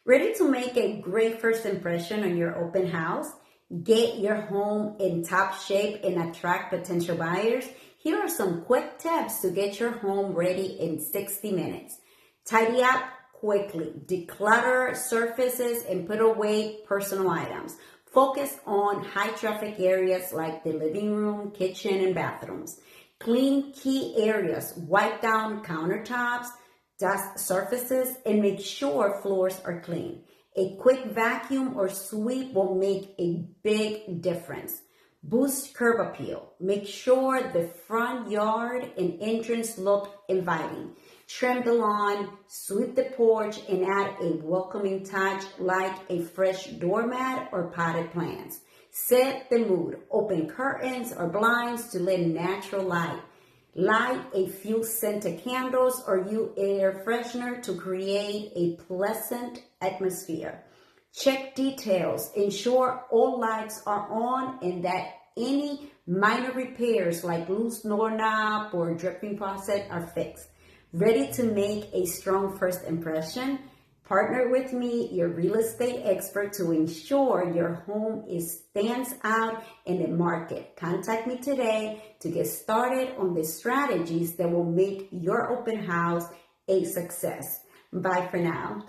Ready to make a great first impression on your open house? Get your home in top shape and attract potential buyers? Here are some quick tips to get your home ready in 60 minutes. Tidy up quickly, declutter surfaces, and put away personal items. Focus on high traffic areas like the living room, kitchen, and bathrooms. Clean key areas, wipe down countertops, dust surfaces, and make sure floors are clean. A quick vacuum or sweep will make a big difference. Boost curb appeal. Make sure the front yard and entrance look inviting. Trim the lawn, sweep the porch, and add a welcoming touch like a fresh doormat or potted plants. Set the mood. Open curtains or blinds to let natural light. Light a few scented candles or use air freshener to create a pleasant atmosphere. Check details. Ensure all lights are on and that any minor repairs like loose doorknob or dripping faucet are fixed. Ready to make a strong first impression? Partner with me, your real estate expert, to ensure your home stands out in the market. Contact me today to get started on the strategies that will make your open house a success. Bye for now.